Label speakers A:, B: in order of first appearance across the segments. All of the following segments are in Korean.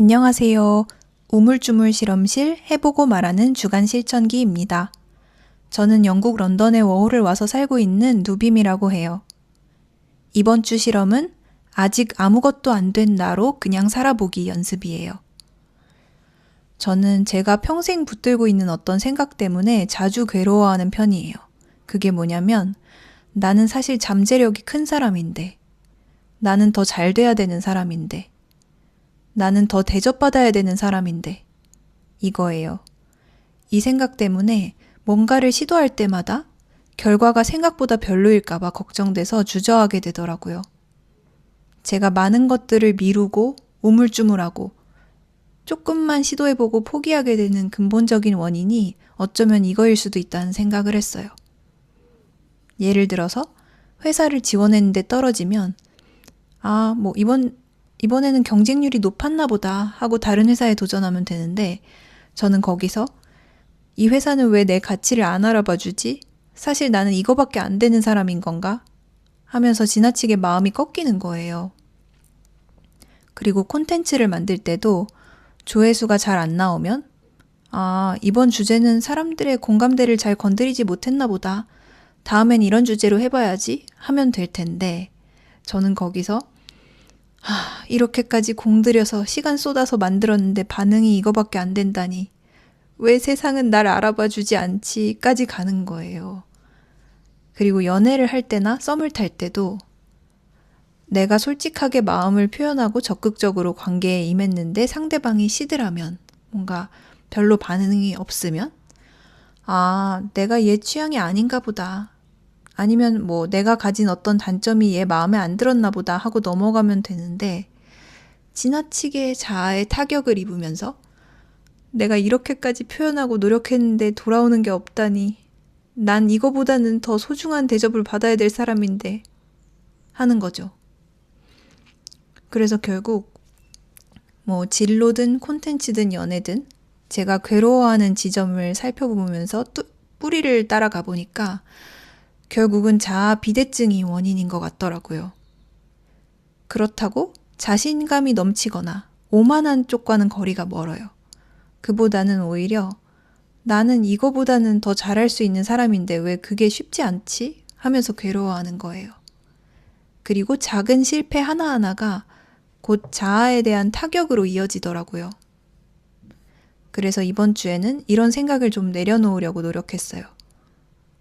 A: 안녕하세요. 우물쭈물 실험실 해보고 말하는 주간 실천기입니다. 저는 영국 런던의 워홀을 와서 살고 있는 누빔이라고 해요. 이번 주 실험은 아직 아무것도 안 된 나로 그냥 살아보기 연습이에요. 저는 제가 평생 붙들고 있는 어떤 생각 때문에 자주 괴로워하는 편이에요. 그게 뭐냐면 나는 사실 잠재력이 큰 사람인데, 나는 더 잘 돼야 되는 사람인데, 나는 더 대접받아야 되는 사람인데, 이거예요. 이 생각 때문에 뭔가를 시도할 때마다 결과가 생각보다 별로일까봐 걱정돼서 주저하게 되더라고요. 제가 많은 것들을 미루고 우물쭈물하고 조금만 시도해보고 포기하게 되는 근본적인 원인이 어쩌면 이거일 수도 있다는 생각을 했어요. 예를 들어서 회사를 지원했는데 떨어지면 이번에는 경쟁률이 높았나 보다 하고 다른 회사에 도전하면 되는데, 저는 거기서 이 회사는 왜 내 가치를 안 알아봐 주지? 사실 나는 이거밖에 안 되는 사람인 건가? 하면서 지나치게 마음이 꺾이는 거예요. 그리고 콘텐츠를 만들 때도 조회수가 잘 안 나오면 이번 주제는 사람들의 공감대를 잘 건드리지 못했나 보다. 다음엔 이런 주제로 해봐야지 하면 될 텐데, 저는 거기서 이렇게까지 공들여서 시간 쏟아서 만들었는데 반응이 이거밖에 안 된다니. 왜 세상은 날 알아봐 주지 않지?까지 가는 거예요. 그리고 연애를 할 때나 썸을 탈 때도 내가 솔직하게 마음을 표현하고 적극적으로 관계에 임했는데 상대방이 시들하면, 뭔가 별로 반응이 없으면 내가 얘 취향이 아닌가 보다. 아니면 내가 가진 어떤 단점이 얘 마음에 안 들었나 보다 하고 넘어가면 되는데, 지나치게 자아에 타격을 입으면서 내가 이렇게까지 표현하고 노력했는데 돌아오는 게 없다니, 난 이거보다는 더 소중한 대접을 받아야 될 사람인데 하는 거죠. 그래서 결국 진로든 콘텐츠든 연애든 제가 괴로워하는 지점을 살펴보면서 뿌리를 따라가 보니까 결국은 자아 비대증이 원인인 것 같더라고요. 그렇다고 자신감이 넘치거나 오만한 쪽과는 거리가 멀어요. 그보다는 오히려 나는 이거보다는 더 잘할 수 있는 사람인데 왜 그게 쉽지 않지? 하면서 괴로워하는 거예요. 그리고 작은 실패 하나하나가 곧 자아에 대한 타격으로 이어지더라고요. 그래서 이번 주에는 이런 생각을 좀 내려놓으려고 노력했어요.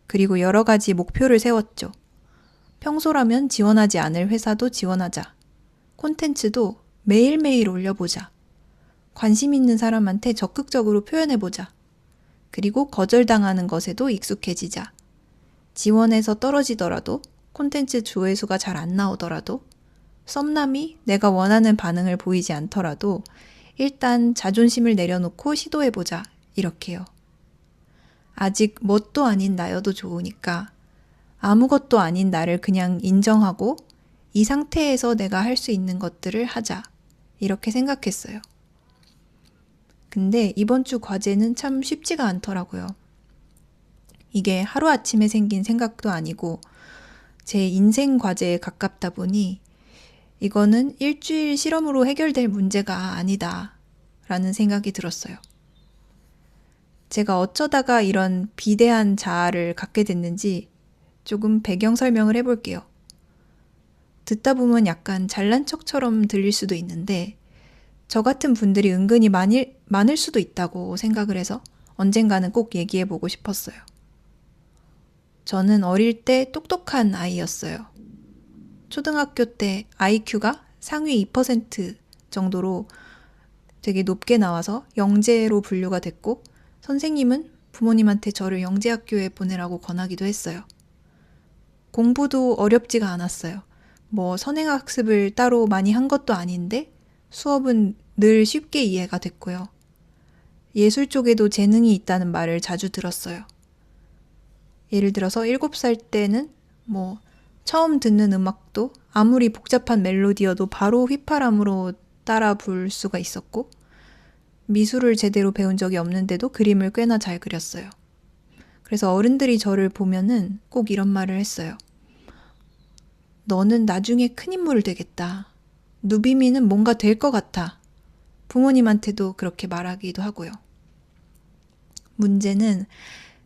A: 그리고 여러 가지 목표를 세웠죠. 평소라면 지원하지 않을 회사도 지원하자. 콘텐츠도 매일매일 올려보자. 관심 있는 사람한테 적극적으로 표현해보자. 그리고 거절당하는 것에도 익숙해지자. 지원해서 떨어지더라도, 콘텐츠 조회수가 잘 안 나오더라도, 썸남이 내가 원하는 반응을 보이지 않더라도 일단 자존심을 내려놓고 시도해보자. 이렇게요. 아직 뭣도 아닌 나여도 좋으니까 아무것도 아닌 나를 그냥 인정하고 이 상태에서 내가 할 수 있는 것들을 하자. 이렇게 생각했어요. 근데 이번 주 과제는 참 쉽지가 않더라고요. 이게 하루아침에 생긴 생각도 아니고 제 인생 과제에 가깝다 보니 이거는 일주일 실험으로 해결될 문제가 아니다 라는 생각이 들었어요. 제가 어쩌다가 이런 비대한 자아를 갖게 됐는지 조금 배경 설명을 해볼게요. 듣다 보면 약간 잘난 척처럼 들릴 수도 있는데, 저 같은 분들이 은근히 많을 수도 있다고 생각을 해서 언젠가는 꼭 얘기해보고 싶었어요. 저는 어릴 때 똑똑한 아이였어요. 초등학교 때 IQ가 상위 2% 정도로 되게 높게 나와서 영재로 분류가 됐고, 선생님은 부모님한테 저를 영재학교에 보내라고 권하기도 했어요. 공부도 어렵지가 않았어요. 선행학습을 따로 많이 한 것도 아닌데 수업은 늘 쉽게 이해가 됐고요. 예술 쪽에도 재능이 있다는 말을 자주 들었어요. 예를 들어서 7살 때는 처음 듣는 음악도 아무리 복잡한 멜로디여도 바로 휘파람으로 따라 부를 수가 있었고, 미술을 제대로 배운 적이 없는데도 그림을 꽤나 잘 그렸어요. 그래서 어른들이 저를 보면은 꼭 이런 말을 했어요. 너는 나중에 큰 인물 되겠다. 누비미는 뭔가 될 것 같아. 부모님한테도 그렇게 말하기도 하고요. 문제는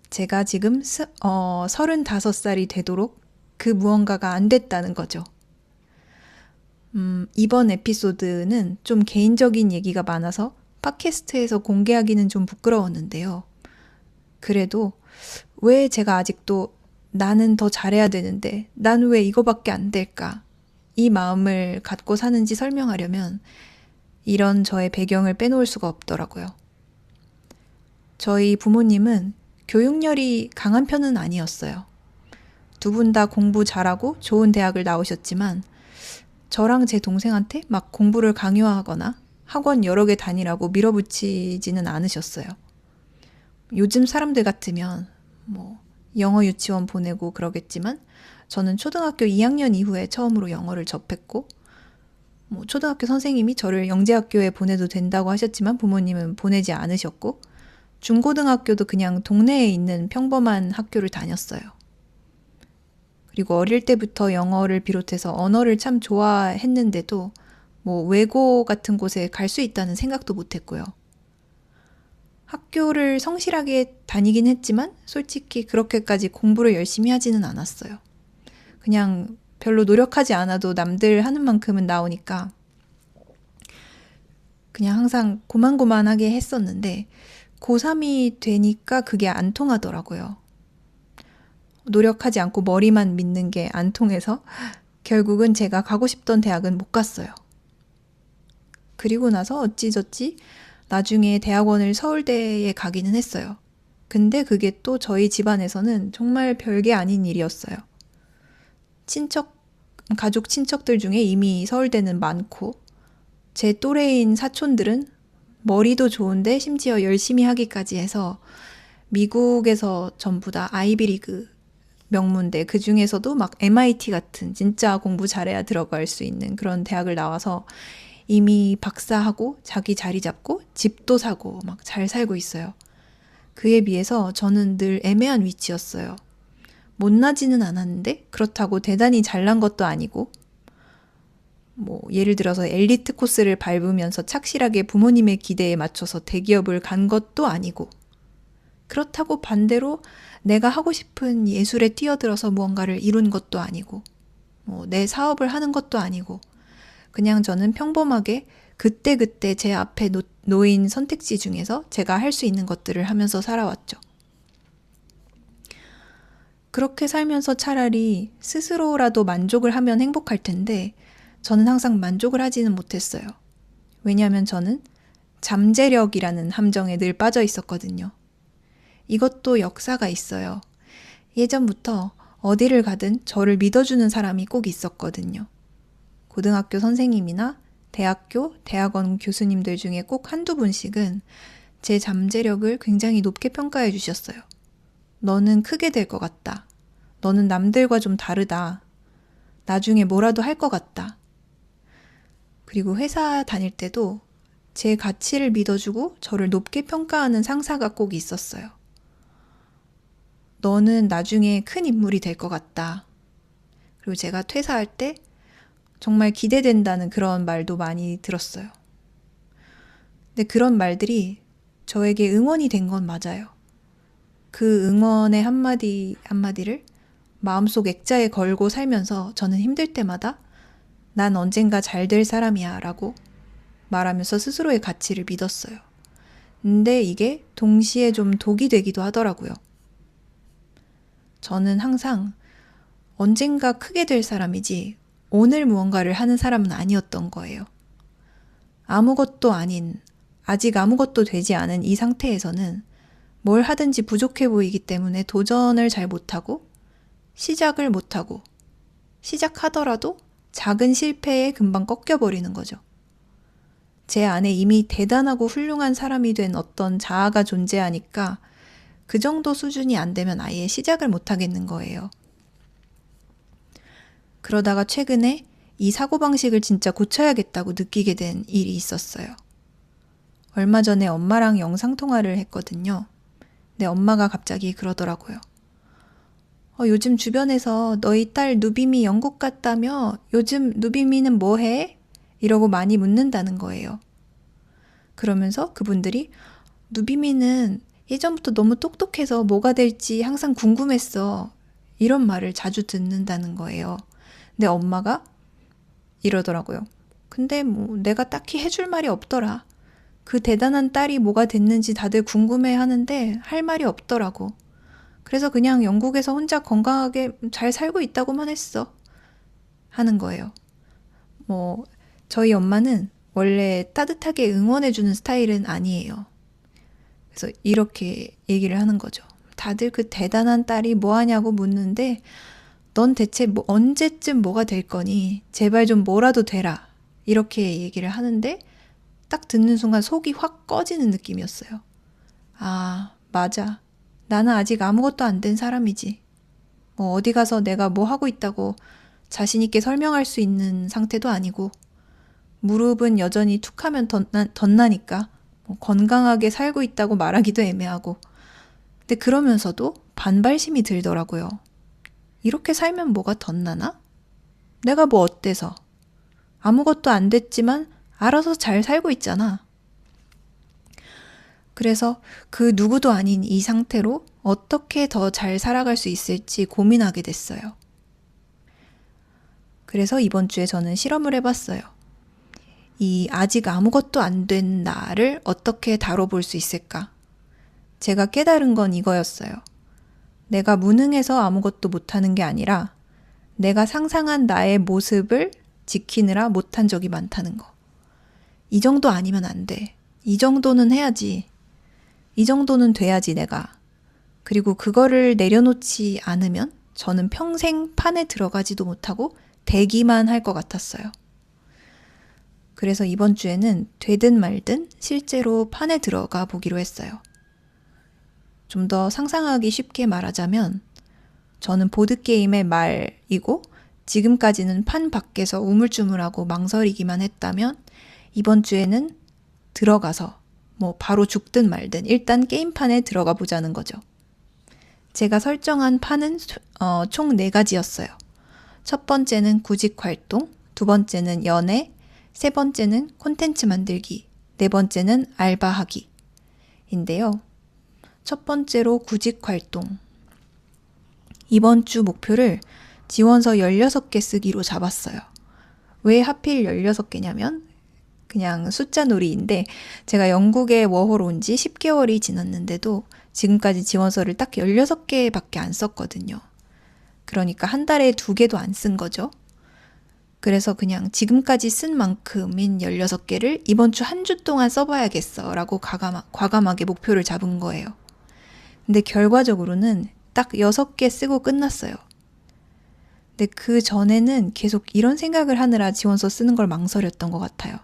A: 제가 지금 35살이 되도록 그 무언가가 안 됐다는 거죠. 이번 에피소드는 좀 개인적인 얘기가 많아서 팟캐스트에서 공개하기는 좀 부끄러웠는데요. 그래도 왜 제가 아직도 나는 더 잘해야 되는데 난 왜 이거밖에 안 될까? 이 마음을 갖고 사는지 설명하려면 이런 저의 배경을 빼놓을 수가 없더라고요. 저희 부모님은 교육열이 강한 편은 아니었어요. 두 분 다 공부 잘하고 좋은 대학을 나오셨지만 저랑 제 동생한테 막 공부를 강요하거나 학원 여러 개 다니라고 밀어붙이지는 않으셨어요. 요즘 사람들 같으면 영어 유치원 보내고 그러겠지만 저는 초등학교 2학년 이후에 처음으로 영어를 접했고 초등학교 선생님이 저를 영재학교에 보내도 된다고 하셨지만 부모님은 보내지 않으셨고 중고등학교도 그냥 동네에 있는 평범한 학교를 다녔어요. 그리고 어릴 때부터 영어를 비롯해서 언어를 참 좋아했는데도 외고 같은 곳에 갈 수 있다는 생각도 못했고요. 학교를 성실하게 다니긴 했지만 솔직히 그렇게까지 공부를 열심히 하지는 않았어요. 그냥 별로 노력하지 않아도 남들 하는 만큼은 나오니까 그냥 항상 고만고만하게 했었는데 고3이 되니까 그게 안 통하더라고요. 노력하지 않고 머리만 믿는 게 안 통해서 결국은 제가 가고 싶던 대학은 못 갔어요. 그리고 나서 어찌저찌 나중에 대학원을 서울대에 가기는 했어요. 근데 그게 또 저희 집안에서는 정말 별게 아닌 일이었어요. 가족 친척들 중에 이미 서울대는 많고 제 또래인 사촌들은 머리도 좋은데 심지어 열심히 하기까지 해서 미국에서 전부 다 아이비리그 명문대, 그 중에서도 막 MIT 같은 진짜 공부 잘해야 들어갈 수 있는 그런 대학을 나와서 이미 박사하고 자기 자리 잡고 집도 사고 막 잘 살고 있어요. 그에 비해서 저는 늘 애매한 위치였어요. 못나지는 않았는데 그렇다고 대단히 잘난 것도 아니고 예를 들어서 엘리트 코스를 밟으면서 착실하게 부모님의 기대에 맞춰서 대기업을 간 것도 아니고 그렇다고 반대로 내가 하고 싶은 예술에 뛰어들어서 무언가를 이룬 것도 아니고 내 사업을 하는 것도 아니고 그냥 저는 평범하게 그때그때 제 앞에 놓인 선택지 중에서 제가 할 수 있는 것들을 하면서 살아왔죠. 그렇게 살면서 차라리 스스로라도 만족을 하면 행복할 텐데 저는 항상 만족을 하지는 못했어요. 왜냐하면 저는 잠재력이라는 함정에 늘 빠져 있었거든요. 이것도 역사가 있어요. 예전부터 어디를 가든 저를 믿어주는 사람이 꼭 있었거든요. 고등학교 선생님이나 대학교, 대학원 교수님들 중에 꼭 한두 분씩은 제 잠재력을 굉장히 높게 평가해 주셨어요. 너는 크게 될 것 같다. 너는 남들과 좀 다르다. 나중에 뭐라도 할 것 같다. 그리고 회사 다닐 때도 제 가치를 믿어주고 저를 높게 평가하는 상사가 꼭 있었어요. 너는 나중에 큰 인물이 될 것 같다. 그리고 제가 퇴사할 때 정말 기대된다는 그런 말도 많이 들었어요. 근데 그런 말들이 저에게 응원이 된 건 맞아요. 그 응원의 한마디 한마디를 마음속 액자에 걸고 살면서 저는 힘들 때마다 난 언젠가 잘 될 사람이야 라고 말하면서 스스로의 가치를 믿었어요. 근데 이게 동시에 좀 독이 되기도 하더라고요. 저는 항상 언젠가 크게 될 사람이지 오늘 무언가를 하는 사람은 아니었던 거예요. 아무것도 아닌, 아직 아무것도 되지 않은 이 상태에서는 뭘 하든지 부족해 보이기 때문에 도전을 잘 못하고 시작을 못하고 시작하더라도 작은 실패에 금방 꺾여버리는 거죠. 제 안에 이미 대단하고 훌륭한 사람이 된 어떤 자아가 존재하니까 그 정도 수준이 안 되면 아예 시작을 못 하겠는 거예요. 그러다가 최근에 이 사고방식을 진짜 고쳐야겠다고 느끼게 된 일이 있었어요. 얼마 전에 엄마랑 영상통화를 했거든요. 근데 엄마가 갑자기 그러더라고요. 요즘 주변에서 너희 딸 누비미 영국 갔다며? 요즘 누비미는 뭐 해? 이러고 많이 묻는다는 거예요. 그러면서 그분들이 누비미는 예전부터 너무 똑똑해서 뭐가 될지 항상 궁금했어. 이런 말을 자주 듣는다는 거예요. 근데 엄마가 이러더라고요. 근데 뭐 내가 딱히 해줄 말이 없더라. 그 대단한 딸이 뭐가 됐는지 다들 궁금해 하는데 할 말이 없더라고. 그래서 그냥 영국에서 혼자 건강하게 잘 살고 있다고만 했어. 하는 거예요. 뭐 저희 엄마는 원래 따뜻하게 응원해주는 스타일은 아니에요. 그래서 이렇게 얘기를 하는 거죠. 다들 그 대단한 딸이 뭐 하냐고 묻는데 넌 대체 뭐 언제쯤 뭐가 될 거니? 제발 좀 뭐라도 되라. 이렇게 얘기를 하는데 딱 듣는 순간 속이 확 꺼지는 느낌이었어요. 아, 맞아. 나는 아직 아무것도 안 된 사람이지. 뭐 어디 가서 내가 뭐 하고 있다고 자신 있게 설명할 수 있는 상태도 아니고 무릎은 여전히 툭하면 덧나니까 뭐 건강하게 살고 있다고 말하기도 애매하고 근데 그러면서도 반발심이 들더라고요. 이렇게 살면 뭐가 덧나나? 내가 뭐 어때서? 아무것도 안 됐지만 알아서 잘 살고 있잖아. 그래서 그 누구도 아닌 이 상태로 어떻게 더 잘 살아갈 수 있을지 고민하게 됐어요. 그래서 이번 주에 저는 실험을 해봤어요. 이 아직 아무것도 안 된 나를 어떻게 다뤄볼 수 있을까? 제가 깨달은 건 이거였어요. 내가 무능해서 아무것도 못하는 게 아니라 내가 상상한 나의 모습을 지키느라 못한 적이 많다는 거. 이 정도 아니면 안 돼. 이 정도는 해야지. 이 정도는 돼야지 내가. 그리고 그거를 내려놓지 않으면 저는 평생 판에 들어가지도 못하고 대기만 할 것 같았어요. 그래서 이번 주에는 되든 말든 실제로 판에 들어가 보기로 했어요. 좀 더 상상하기 쉽게 말하자면 저는 보드게임의 말이고 지금까지는 판 밖에서 우물쭈물하고 망설이기만 했다면 이번 주에는 들어가서 뭐 바로 죽든 말든 일단 게임판에 들어가 보자는 거죠. 제가 설정한 판은 총 4가지였어요. 첫 번째는 구직 활동, 두 번째는 연애, 세 번째는 콘텐츠 만들기, 네 번째는 알바하기. 인데요. 첫 번째로 구직 활동. 이번 주 목표를 지원서 16개 쓰기로 잡았어요. 왜 하필 16개냐면 그냥 숫자 놀이인데 제가 영국에 워홀 온 지 10개월이 지났는데도 지금까지 지원서를 딱 16개밖에 안 썼거든요. 그러니까 한 달에 2개도 안 쓴 거죠. 그래서 그냥 지금까지 쓴 만큼인 16개를 이번 주 한 주 동안 써봐야겠어 라고 과감하게 목표를 잡은 거예요. 근데 결과적으로는 딱 6개 쓰고 끝났어요. 근데 그 전에는 계속 이런 생각을 하느라 지원서 쓰는 걸 망설였던 것 같아요.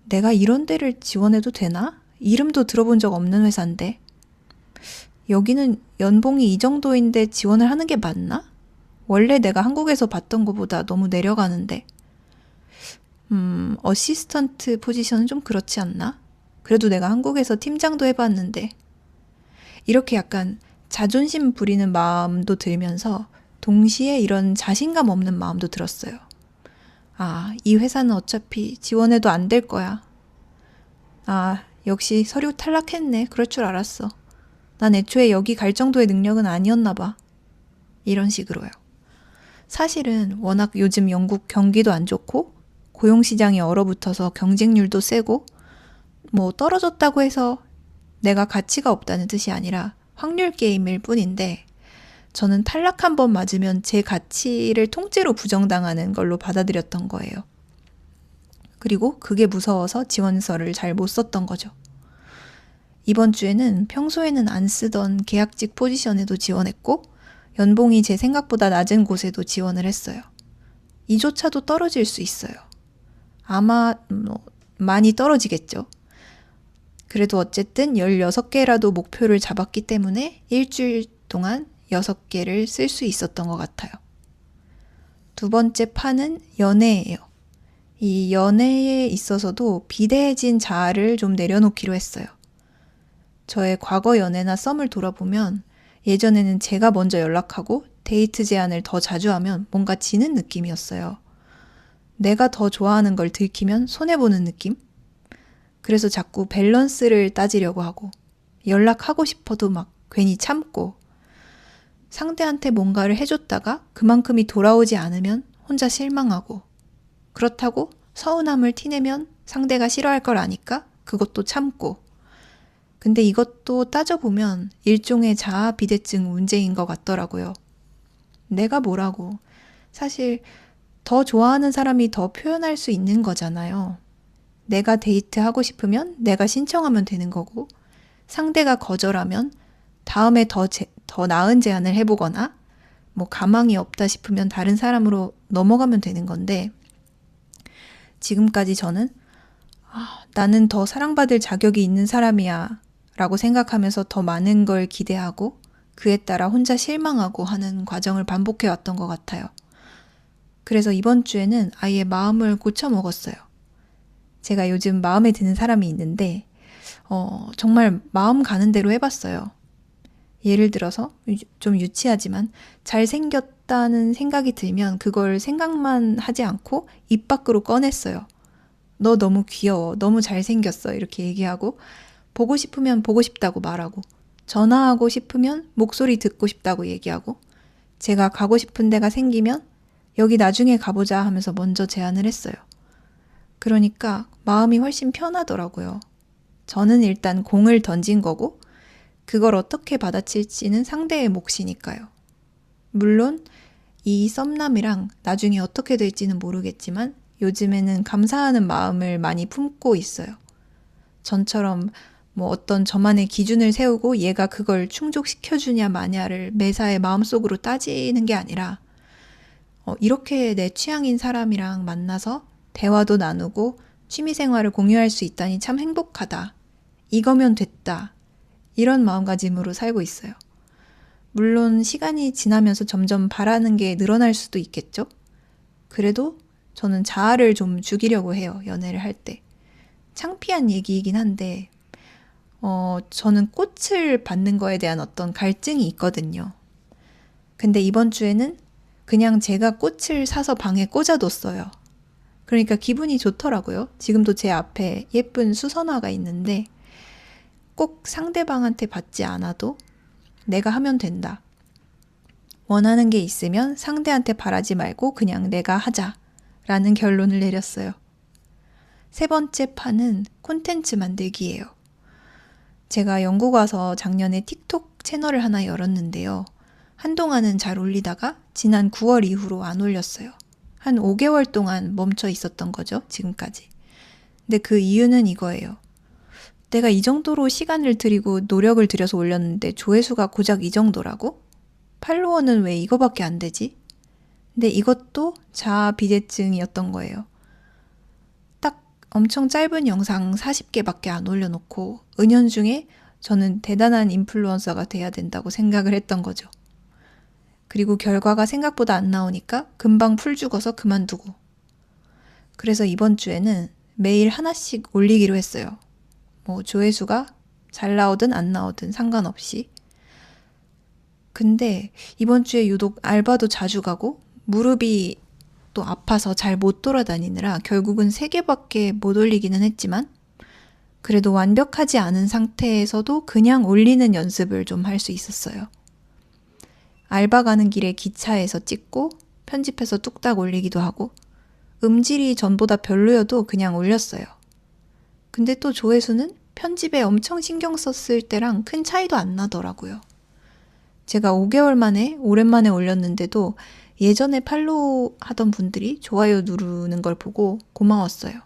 A: 내가 이런 데를 지원해도 되나? 이름도 들어본 적 없는 회사인데. 여기는 연봉이 이 정도인데 지원을 하는 게 맞나? 원래 내가 한국에서 봤던 것보다 너무 내려가는데. 어시스턴트 포지션은 좀 그렇지 않나? 그래도 내가 한국에서 팀장도 해봤는데. 이렇게 약간 자존심 부리는 마음도 들면서 동시에 이런 자신감 없는 마음도 들었어요. 아, 이 회사는 어차피 지원해도 안 될 거야. 아, 역시 서류 탈락했네. 그럴 줄 알았어. 난 애초에 여기 갈 정도의 능력은 아니었나 봐. 이런 식으로요. 사실은 워낙 요즘 영국 경기도 안 좋고 고용시장이 얼어붙어서 경쟁률도 세고 뭐 떨어졌다고 해서 내가 가치가 없다는 뜻이 아니라 확률 게임일 뿐인데 저는 탈락 한 번 맞으면 제 가치를 통째로 부정당하는 걸로 받아들였던 거예요. 그리고 그게 무서워서 지원서를 잘 못 썼던 거죠. 이번 주에는 평소에는 안 쓰던 계약직 포지션에도 지원했고 연봉이 제 생각보다 낮은 곳에도 지원을 했어요. 이조차도 떨어질 수 있어요. 아마 많이 떨어지겠죠. 그래도 어쨌든 16개라도 목표를 잡았기 때문에 일주일 동안 6개를 쓸 수 있었던 것 같아요. 두 번째 판은 연애예요. 이 연애에 있어서도 비대해진 자아를 좀 내려놓기로 했어요. 저의 과거 연애나 썸을 돌아보면 예전에는 제가 먼저 연락하고 데이트 제안을 더 자주 하면 뭔가 지는 느낌이었어요. 내가 더 좋아하는 걸 들키면 손해보는 느낌? 그래서 자꾸 밸런스를 따지려고 하고, 연락하고 싶어도 막 괜히 참고, 상대한테 뭔가를 해줬다가 그만큼이 돌아오지 않으면 혼자 실망하고, 그렇다고 서운함을 티내면 상대가 싫어할 걸 아니까 그것도 참고. 근데 이것도 따져보면 일종의 자아 비대증 문제인 것 같더라고요. 내가 뭐라고. 사실 더 좋아하는 사람이 더 표현할 수 있는 거잖아요. 내가 데이트하고 싶으면 내가 신청하면 되는 거고, 상대가 거절하면 다음에 더 나은 제안을 해보거나, 뭐 가망이 없다 싶으면 다른 사람으로 넘어가면 되는 건데, 지금까지 저는 나는 더 사랑받을 자격이 있는 사람이야 라고 생각하면서 더 많은 걸 기대하고 그에 따라 혼자 실망하고 하는 과정을 반복해 왔던 것 같아요. 그래서 이번 주에는 아예 마음을 고쳐 먹었어요. 제가 요즘 마음에 드는 사람이 있는데 정말 마음 가는 대로 해봤어요. 예를 들어서 좀 유치하지만 잘생겼다는 생각이 들면 그걸 생각만 하지 않고 입 밖으로 꺼냈어요. 너 너무 귀여워. 너무 잘생겼어. 이렇게 얘기하고, 보고 싶으면 보고 싶다고 말하고, 전화하고 싶으면 목소리 듣고 싶다고 얘기하고, 제가 가고 싶은 데가 생기면 여기 나중에 가보자 하면서 먼저 제안을 했어요. 그러니까 마음이 훨씬 편하더라고요. 저는 일단 공을 던진 거고, 그걸 어떻게 받아칠지는 상대의 몫이니까요. 물론 이 썸남이랑 나중에 어떻게 될지는 모르겠지만 요즘에는 감사하는 마음을 많이 품고 있어요. 전처럼 뭐 어떤 저만의 기준을 세우고 얘가 그걸 충족시켜주냐 마냐를 매사에 마음속으로 따지는 게 아니라 이렇게 내 취향인 사람이랑 만나서 대화도 나누고 취미생활을 공유할 수 있다니 참 행복하다. 이거면 됐다. 이런 마음가짐으로 살고 있어요. 물론 시간이 지나면서 점점 바라는 게 늘어날 수도 있겠죠? 그래도 저는 자아를 좀 죽이려고 해요. 연애를 할 때. 창피한 얘기이긴 한데 저는 꽃을 받는 거에 대한 어떤 갈증이 있거든요. 근데 이번 주에는 그냥 제가 꽃을 사서 방에 꽂아뒀어요. 그러니까 기분이 좋더라고요. 지금도 제 앞에 예쁜 수선화가 있는데 꼭 상대방한테 받지 않아도 내가 하면 된다. 원하는 게 있으면 상대한테 바라지 말고 그냥 내가 하자라는 결론을 내렸어요. 세 번째 판은 콘텐츠 만들기예요. 제가 영국 와서 작년에 틱톡 채널을 하나 열었는데요. 한동안은 잘 올리다가 지난 9월 이후로 안 올렸어요. 한 5개월 동안 멈춰 있었던 거죠, 지금까지. 근데 그 이유는 이거예요. 내가 이 정도로 시간을 들이고 노력을 들여서 올렸는데 조회수가 고작 이 정도라고? 팔로워는 왜 이거밖에 안 되지? 근데 이것도 자아 비대증이었던 거예요. 딱 엄청 짧은 영상 40개밖에 안 올려놓고 은연중에 저는 대단한 인플루언서가 돼야 된다고 생각을 했던 거죠. 그리고 결과가 생각보다 안 나오니까 금방 풀 죽어서 그만두고. 그래서 이번 주에는 매일 하나씩 올리기로 했어요. 뭐 조회수가 잘 나오든 안 나오든 상관없이. 근데 이번 주에 유독 알바도 자주 가고 무릎이 또 아파서 잘 못 돌아다니느라 결국은 3개밖에 못 올리기는 했지만 그래도 완벽하지 않은 상태에서도 그냥 올리는 연습을 좀 할 수 있었어요. 알바 가는 길에 기차에서 찍고 편집해서 뚝딱 올리기도 하고 음질이 전보다 별로여도 그냥 올렸어요. 근데 또 조회수는 편집에 엄청 신경 썼을 때랑 큰 차이도 안 나더라고요. 제가 5개월 만에 오랜만에 올렸는데도 예전에 팔로우 하던 분들이 좋아요 누르는 걸 보고 고마웠어요.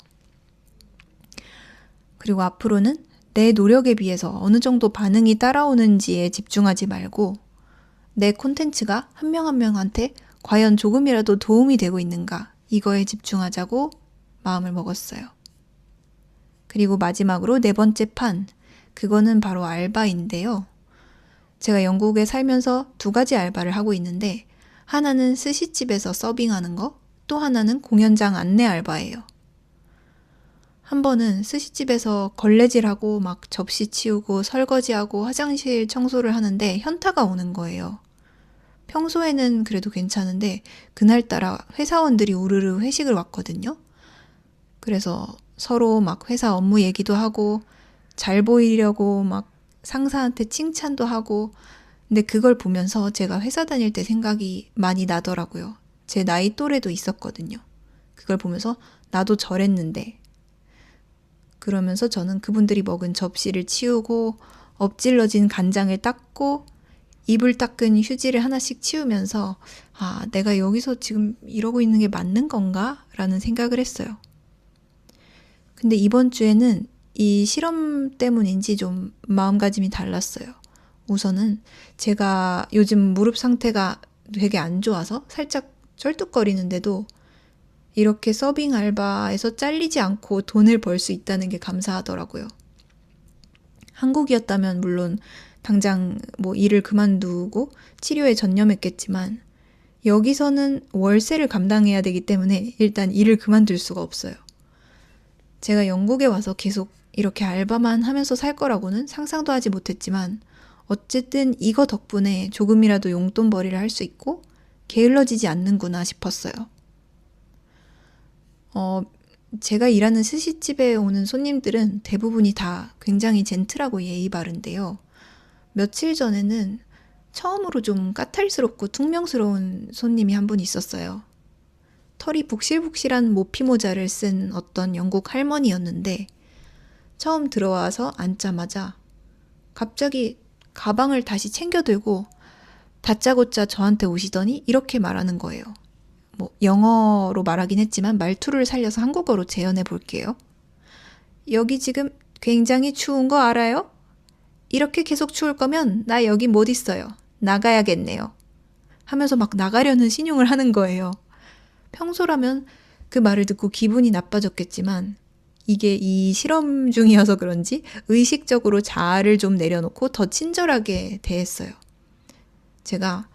A: 그리고 앞으로는 내 노력에 비해서 어느 정도 반응이 따라오는지에 집중하지 말고 내 콘텐츠가 한 명 한 명한테 과연 조금이라도 도움이 되고 있는가 이거에 집중하자고 마음을 먹었어요. 그리고 마지막으로 4번째 판, 그거는 바로 알바인데요. 제가 영국에 살면서 2가지 알바를 하고 있는데 하나는 스시집에서 서빙하는 거, 또 하나는 공연장 안내 알바예요. 한 번은 스시집에서 걸레질하고 막 접시 치우고 설거지하고 화장실 청소를 하는데 현타가 오는 거예요. 평소에는 그래도 괜찮은데 그날따라 회사원들이 우르르 회식을 왔거든요. 그래서 서로 막 회사 업무 얘기도 하고 잘 보이려고 막 상사한테 칭찬도 하고. 근데 그걸 보면서 제가 회사 다닐 때 생각이 많이 나더라고요. 제 나이 또래도 있었거든요. 그걸 보면서 나도 저랬는데. 그러면서 저는 그분들이 먹은 접시를 치우고 엎질러진 간장을 닦고 이불 닦은 휴지를 하나씩 치우면서 아, 내가 여기서 지금 이러고 있는 게 맞는 건가? 라는 생각을 했어요. 근데 이번 주에는 이 실험 때문인지 좀 마음가짐이 달랐어요. 우선은 제가 요즘 무릎 상태가 되게 안 좋아서 살짝 쩔뚝거리는데도 이렇게 서빙 알바에서 잘리지 않고 돈을 벌 수 있다는 게 감사하더라고요. 한국이었다면 물론 당장 뭐 일을 그만두고 치료에 전념했겠지만 여기서는 월세를 감당해야 되기 때문에 일단 일을 그만둘 수가 없어요. 제가 영국에 와서 계속 이렇게 알바만 하면서 살 거라고는 상상도 하지 못했지만 어쨌든 이거 덕분에 조금이라도 용돈벌이를 할 수 있고 게을러지지 않는구나 싶었어요. 제가 일하는 스시집에 오는 손님들은 대부분이 다 굉장히 젠틀하고 예의 바른데요. 며칠 전에는 처음으로 좀 까탈스럽고 퉁명스러운 손님이 한 분 있었어요. 털이 북실북실한 모피 모자를 쓴 어떤 영국 할머니였는데 처음 들어와서 앉자마자 갑자기 가방을 다시 챙겨 들고 다짜고짜 저한테 오시더니 이렇게 말하는 거예요. 뭐 영어로 말하긴 했지만 말투를 살려서 한국어로 재현해 볼게요. 여기 지금 굉장히 추운 거 알아요? 이렇게 계속 추울 거면 나 여기 못 있어요. 나가야겠네요. 하면서 막 나가려는 신용을 하는 거예요. 평소라면 그 말을 듣고 기분이 나빠졌겠지만 이게 이 실험 중이어서 그런지 의식적으로 자아를 좀 내려놓고 더 친절하게 대했어요. 제가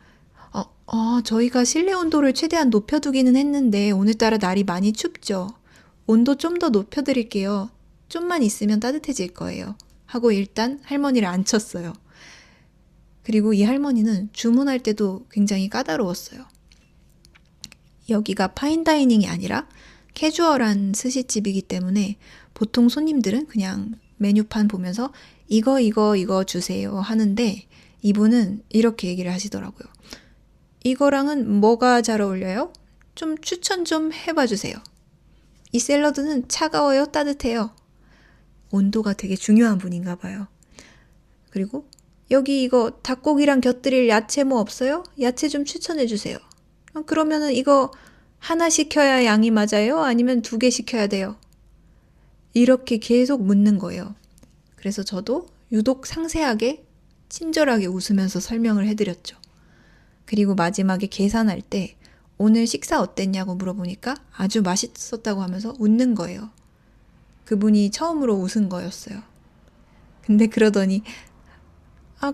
A: 저희가 실내 온도를 최대한 높여두기는 했는데 오늘따라 날이 많이 춥죠. 온도 좀 더 높여드릴게요. 좀만 있으면 따뜻해질 거예요. 하고 일단 할머니를 앉혔어요. 그리고 이 할머니는 주문할 때도 굉장히 까다로웠어요. 여기가 파인다이닝이 아니라 캐주얼한 스시집이기 때문에 보통 손님들은 그냥 메뉴판 보면서 이거 주세요 하는데 이분은 이렇게 얘기를 하시더라고요. 이거랑은 뭐가 잘 어울려요? 좀 추천 좀 해봐 주세요. 이 샐러드는 차가워요? 따뜻해요? 온도가 되게 중요한 분인가 봐요. 그리고 여기 이거 닭고기랑 곁들일 야채 뭐 없어요? 야채 좀 추천해 주세요. 그러면은 이거 하나 시켜야 양이 맞아요? 아니면 2개 시켜야 돼요? 이렇게 계속 묻는 거예요. 그래서 저도 유독 상세하게 친절하게 웃으면서 설명을 해드렸죠. 그리고 마지막에 계산할 때 오늘 식사 어땠냐고 물어보니까 아주 맛있었다고 하면서 웃는 거예요. 그분이 처음으로 웃은 거였어요. 근데 그러더니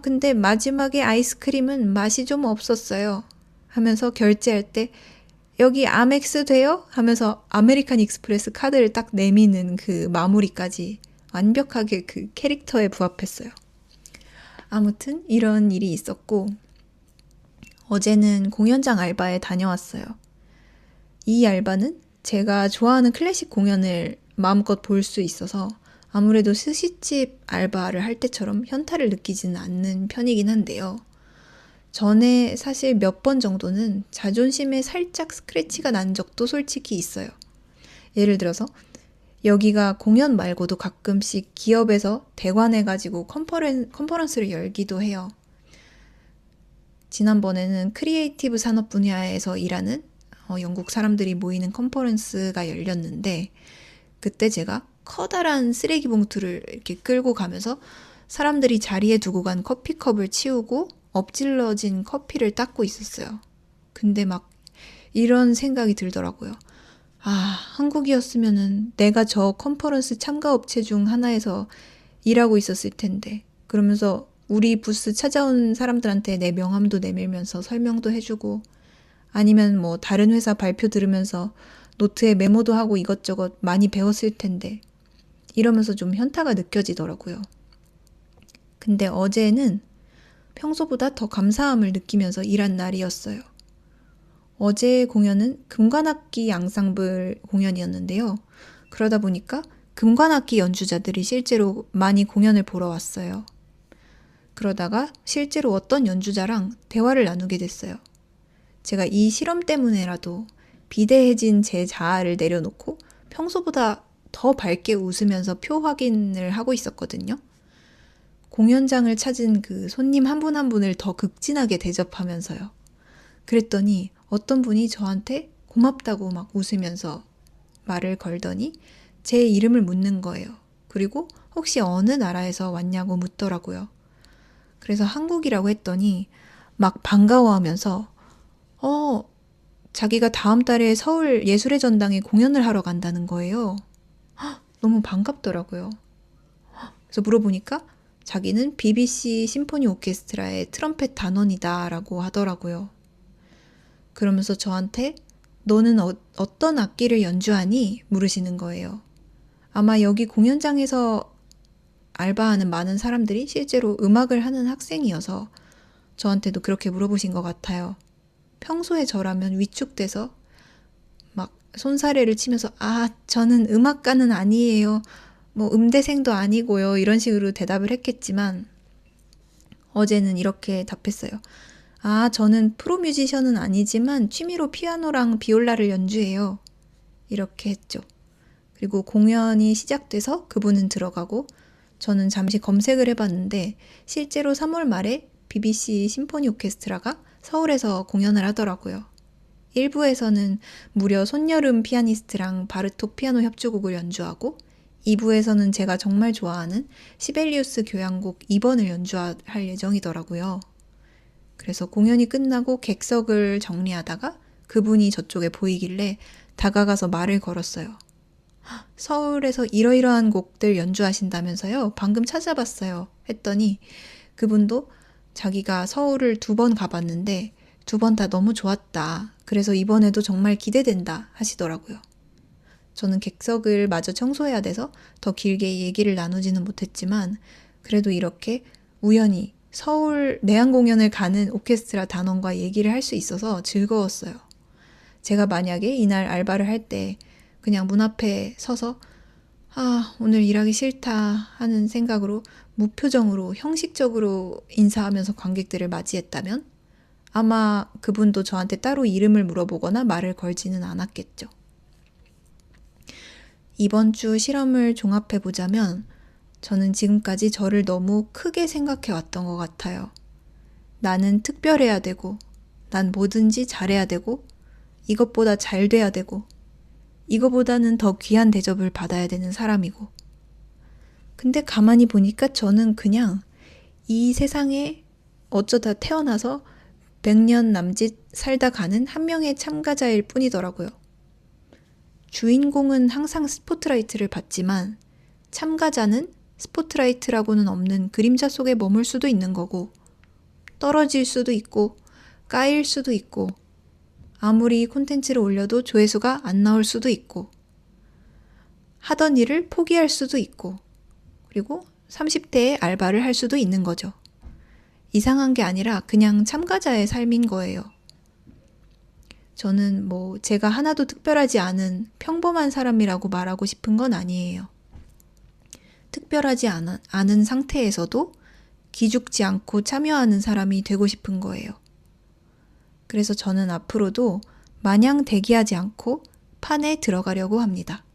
A: 근데 마지막에 아이스크림은 맛이 좀 없었어요. 하면서 결제할 때 여기 아멕스 돼요? 하면서 아메리칸 익스프레스 카드를 딱 내미는 그 마무리까지 완벽하게 그 캐릭터에 부합했어요. 아무튼 이런 일이 있었고 어제는 공연장 알바에 다녀왔어요. 이 알바는 제가 좋아하는 클래식 공연을 마음껏 볼 수 있어서 아무래도 스시집 알바를 할 때처럼 현타를 느끼지는 않는 편이긴 한데요. 전에 사실 몇 번 정도는 자존심에 살짝 스크래치가 난 적도 솔직히 있어요. 예를 들어서 여기가 공연 말고도 가끔씩 기업에서 대관해가지고 컨퍼런스를 열기도 해요. 지난번에는 크리에이티브 산업 분야에서 일하는 영국 사람들이 모이는 컨퍼런스가 열렸는데 그때 제가 커다란 쓰레기 봉투를 이렇게 끌고 가면서 사람들이 자리에 두고 간 커피컵을 치우고 엎질러진 커피를 닦고 있었어요. 근데 막 이런 생각이 들더라고요. 한국이었으면은 내가 저 컨퍼런스 참가 업체 중 하나에서 일하고 있었을 텐데 그러면서 우리 부스 찾아온 사람들한테 내 명함도 내밀면서 설명도 해주고 아니면 뭐 다른 회사 발표 들으면서 노트에 메모도 하고 이것저것 많이 배웠을 텐데 이러면서 좀 현타가 느껴지더라고요. 근데 어제는 평소보다 더 감사함을 느끼면서 일한 날이었어요. 어제 공연은 금관악기 앙상블 공연이었는데요. 그러다 보니까 금관악기 연주자들이 실제로 많이 공연을 보러 왔어요. 그러다가 실제로 어떤 연주자랑 대화를 나누게 됐어요. 제가 이 실험 때문에라도 비대해진 제 자아를 내려놓고 평소보다 더 밝게 웃으면서 표 확인을 하고 있었거든요. 공연장을 찾은 그 손님 한 분 한 분을 더 극진하게 대접하면서요. 그랬더니 어떤 분이 저한테 고맙다고 막 웃으면서 말을 걸더니 제 이름을 묻는 거예요. 그리고 혹시 어느 나라에서 왔냐고 묻더라고요. 그래서 한국이라고 했더니 막 반가워하면서 자기가 다음 달에 서울 예술의 전당에 공연을 하러 간다는 거예요. 너무 반갑더라고요. 그래서 물어보니까 자기는 BBC 심포니 오케스트라의 트럼펫 단원이다 라고 하더라고요. 그러면서 저한테 너는 어떤 악기를 연주하니? 물으시는 거예요. 아마 여기 공연장에서 알바하는 많은 사람들이 실제로 음악을 하는 학생이어서 저한테도 그렇게 물어보신 것 같아요. 평소에 저라면 위축돼서 막 손사래를 치면서 저는 음악가는 아니에요. 음대생도 아니고요. 이런 식으로 대답을 했겠지만 어제는 이렇게 답했어요. 저는 프로뮤지션은 아니지만 취미로 피아노랑 비올라를 연주해요. 이렇게 했죠. 그리고 공연이 시작돼서 그분은 들어가고 저는 잠시 검색을 해봤는데 실제로 3월 말에 BBC 심포니 오케스트라가 서울에서 공연을 하더라고요. 1부에서는 무려 손여름 피아니스트랑 바르톡 피아노 협주곡을 연주하고 2부에서는 제가 정말 좋아하는 시벨리우스 교향곡 2번을 연주할 예정이더라고요. 그래서 공연이 끝나고 객석을 정리하다가 그분이 저쪽에 보이길래 다가가서 말을 걸었어요. 서울에서 이러이러한 곡들 연주하신다면서요? 방금 찾아봤어요. 했더니 그분도 자기가 서울을 2번 가봤는데 2번 다 너무 좋았다. 그래서 이번에도 정말 기대된다 하시더라고요. 저는 객석을 마저 청소해야 돼서 더 길게 얘기를 나누지는 못했지만 그래도 이렇게 우연히 서울 내한 공연을 가는 오케스트라 단원과 얘기를 할 수 있어서 즐거웠어요. 제가 만약에 이날 알바를 할 때 그냥 문 앞에 서서 오늘 일하기 싫다 하는 생각으로 무표정으로 형식적으로 인사하면서 관객들을 맞이했다면 아마 그분도 저한테 따로 이름을 물어보거나 말을 걸지는 않았겠죠. 이번 주 실험을 종합해보자면 저는 지금까지 저를 너무 크게 생각해 왔던 것 같아요. 나는 특별해야 되고, 난 뭐든지 잘해야 되고, 이것보다 잘 돼야 되고, 이거보다는 더 귀한 대접을 받아야 되는 사람이고. 근데 가만히 보니까 저는 그냥 이 세상에 어쩌다 태어나서 100년 남짓 살다 가는 한 명의 참가자일 뿐이더라고요. 주인공은 항상 스포트라이트를 받지만 참가자는 스포트라이트라고는 없는 그림자 속에 머물 수도 있는 거고 떨어질 수도 있고 까일 수도 있고 아무리 콘텐츠를 올려도 조회수가 안 나올 수도 있고 하던 일을 포기할 수도 있고 그리고 30대에 알바를 할 수도 있는 거죠. 이상한 게 아니라 그냥 참가자의 삶인 거예요. 저는 제가 하나도 특별하지 않은 평범한 사람이라고 말하고 싶은 건 아니에요. 특별하지 않은 상태에서도 기죽지 않고 참여하는 사람이 되고 싶은 거예요. 그래서 저는 앞으로도 마냥 대기하지 않고 판에 들어가려고 합니다.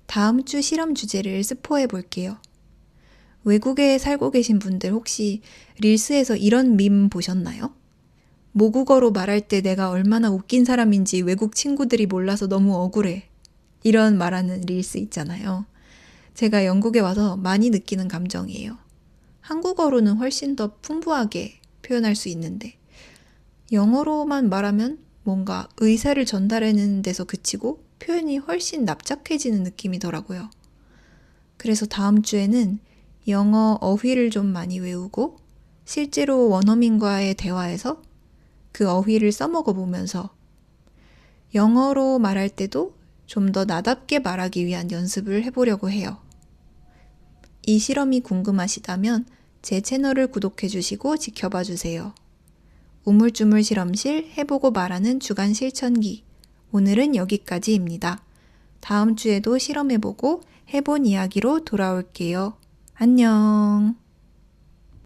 A: 다음 주 실험 주제를 스포해 볼게요. 외국에 살고 계신 분들 혹시 릴스에서 이런 밈 보셨나요? 모국어로 말할 때 내가 얼마나 웃긴 사람인지 외국 친구들이 몰라서 너무 억울해. 이런 말하는 릴스 있잖아요. 제가 영국에 와서 많이 느끼는 감정이에요. 한국어로는 훨씬 더 풍부하게 표현할 수 있는데 영어로만 말하면 뭔가 의사를 전달하는 데서 그치고 표현이 훨씬 납작해지는 느낌이더라고요. 그래서 다음 주에는 영어 어휘를 좀 많이 외우고 실제로 원어민과의 대화에서 그 어휘를 써먹어 보면서 영어로 말할 때도 좀 더 나답게 말하기 위한 연습을 해보려고 해요. 이 실험이 궁금하시다면 제 채널을 구독해 주시고 지켜봐 주세요. 우물쭈물 실험실 해보고 말하는 주간 실천기. 오늘은 여기까지입니다. 다음 주에도 실험해보고 해본 이야기로 돌아올게요. 안녕.